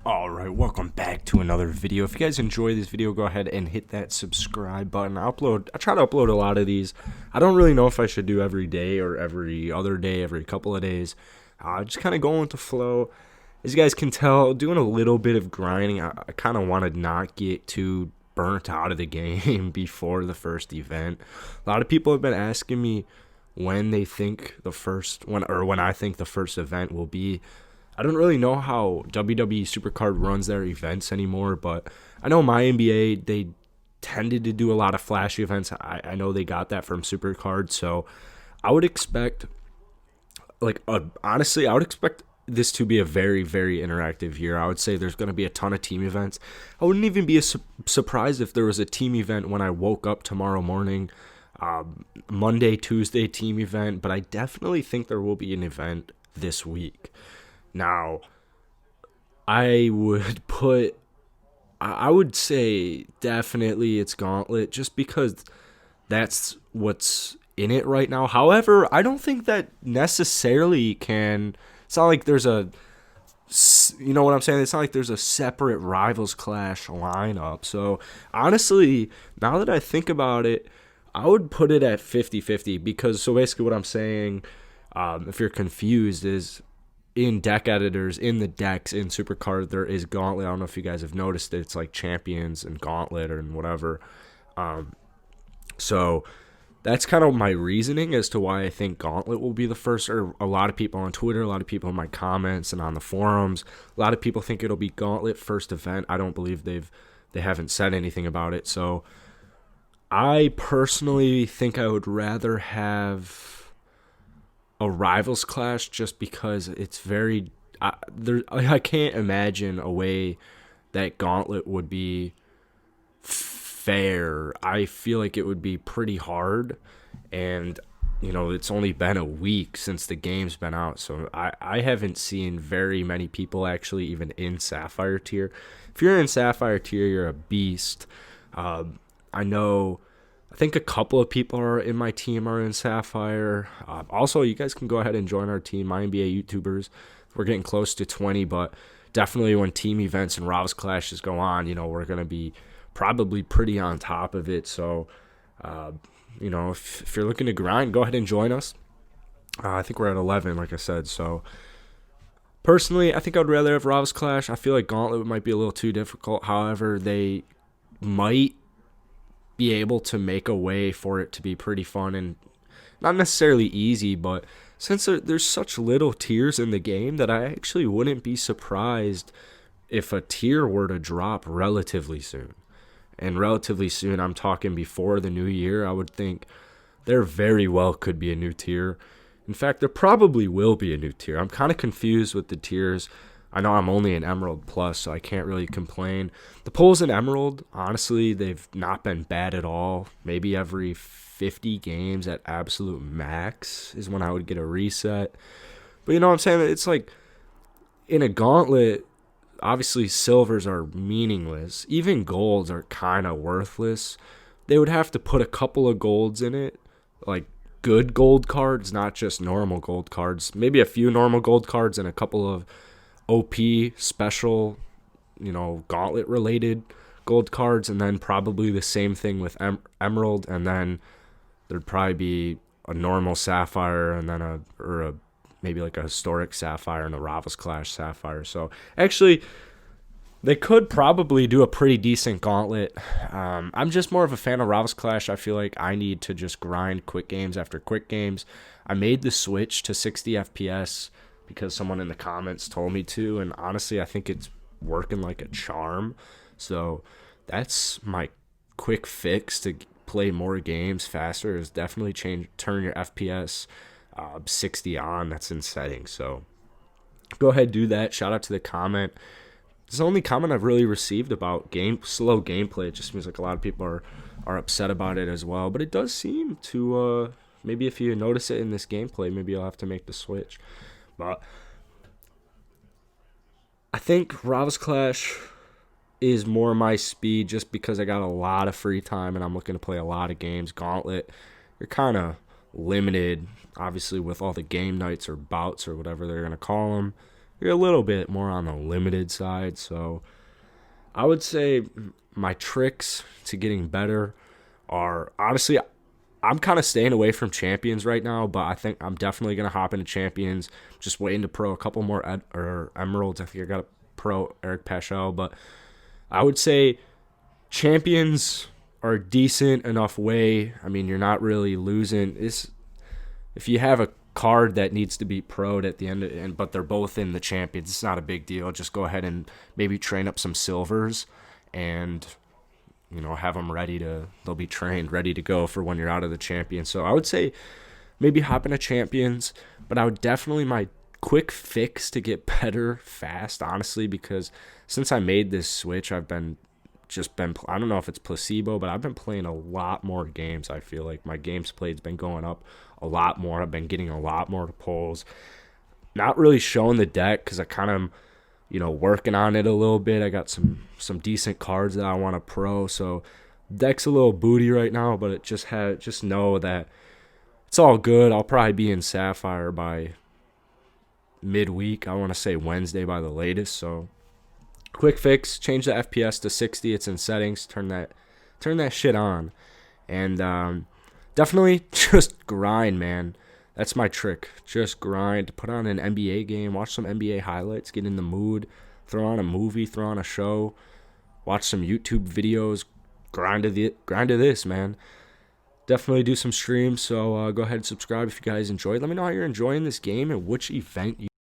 Alright, welcome back to another video. If you guys enjoy this video, go ahead and hit that subscribe button. I try to upload a lot of these. I don't really know if I should do every day or every other day, every couple of days. Just kind of going with the flow. As you guys can tell, doing a little bit of grinding. I kind of want to not get too burnt out of the game before the first event. A lot of people have been asking me when they think when I think the first event will be. I don't really know how WWE Supercard runs their events anymore, but I know my NBA, they tended to do a lot of flashy events. I know they got that from Supercard, so I would expect, honestly, I would expect this to be a very, very interactive year. I would say there's going to be a ton of team events. I wouldn't even be surprised if there was a team event when I woke up tomorrow morning, Monday, Tuesday team event, but I definitely think there will be an event this week. Now, I would say definitely it's Gauntlet just because that's what's in it right now. However, I don't think that necessarily it's not like there's you know what I'm saying? It's not like there's a separate Rivals Clash lineup. So, honestly, now that I think about it, I would put it at 50-50 because, so basically what I'm saying, if you're confused, is in deck editors, in the decks, in Supercard, there is Gauntlet. I don't know if you guys have noticed it. It's like Champions and Gauntlet and whatever. So that's kind of my reasoning as to why I think Gauntlet will be the first. Or a lot of people on Twitter, a lot of people in my comments and on the forums, a lot of people think it'll be Gauntlet first event. I don't believe they haven't said anything about it. So I personally think I would rather have a Rivals Clash just because it's very I can't imagine a way that Gauntlet would be fair. I feel like it would be pretty hard, and it's only been a week since the game's been out, so I haven't seen very many people actually even in Sapphire tier. If you're in Sapphire tier, you're a beast. I think a couple of people in my team are in Sapphire. Also, you guys can go ahead and join our team, my NBA YouTubers. We're getting close to 20, but definitely when team events and Rivals Clashes go on, we're going to be probably pretty on top of it. So, if you're looking to grind, go ahead and join us. I think we're at 11, like I said. So, personally, I think I'd rather have Rivals Clash. I feel like Gauntlet might be a little too difficult. However, they might be able to make a way for it to be pretty fun and not necessarily easy, but since there's such little tiers in the game that I actually wouldn't be surprised if a tier were to drop relatively soon. And relatively soon, I'm talking before the new year. I would think there very well could be a new tier. In fact, there probably will be a new tier. I'm kind of confused with the tiers. I know I'm only an Emerald Plus, so I can't really complain. The pulls in Emerald, honestly, they've not been bad at all. Maybe every 50 games at absolute max is when I would get a reset. But you know what I'm saying? It's like in a Gauntlet, obviously silvers are meaningless. Even golds are kind of worthless. They would have to put a couple of golds in it, like good gold cards, not just normal gold cards. Maybe a few normal gold cards and a couple of OP special, Gauntlet related gold cards, and then probably the same thing with Emerald, and then there'd probably be a normal Sapphire and then maybe like a historic Sapphire and a Rivals Clash Sapphire. So actually, they could probably do a pretty decent Gauntlet. I'm just more of a fan of Rivals Clash. I feel like I need to just grind quick games after quick games. I made the switch to 60 FPS because someone in the comments told me to, and honestly, I think it's working like a charm. So that's my quick fix to play more games faster, is definitely turn your FPS 60 on. That's in settings. So go ahead, do that. Shout out to the comment. It's the only comment I've really received about slow gameplay. It just seems like a lot of people are upset about it as well, but it does seem to maybe if you notice it in this gameplay, maybe you'll have to make the switch. But I think Rivals Clash is more my speed just because I got a lot of free time and I'm looking to play a lot of games. Gauntlet, you're kind of limited, obviously, with all the game nights or bouts or whatever they're going to call them. you're a little bit more on the limited side. So I would say my tricks to getting better are, honestly, I'm kind of staying away from champions right now, but I think I'm definitely going to hop into champions. Just waiting to pro a couple more or emeralds. I think I got a pro Eric Paschal, but I would say champions are a decent enough way. I mean, you're not really losing. If you have a card that needs to be pro'd at the end, but they're both in the champions, it's not a big deal. Just go ahead and maybe train up some silvers and have them they'll be trained, ready to go for when you're out of the champion. So I would say maybe hop into champions, but I would definitely, my quick fix to get better fast, honestly, because since I made this switch, I don't know if it's placebo, but I've been playing a lot more games. I feel like my games played's been going up a lot more. I've been getting a lot more pulls. Not really showing the deck because I kind of working on it a little bit. I got some decent cards that I want to pro, so deck's a little booty right now, but just know that it's all good. I'll probably be in Sapphire by midweek. I want to say Wednesday by the latest. So quick fix, change the FPS to 60. It's in settings. Turn that shit on, and definitely just grind, man. That's my trick. Just grind. Put on an NBA game. Watch some NBA highlights. Get in the mood. Throw on a movie. Throw on a show. Watch some YouTube videos. Grind to this, man. Definitely do some streams. So go ahead and subscribe if you guys enjoyed. Let me know how you're enjoying this game and which event you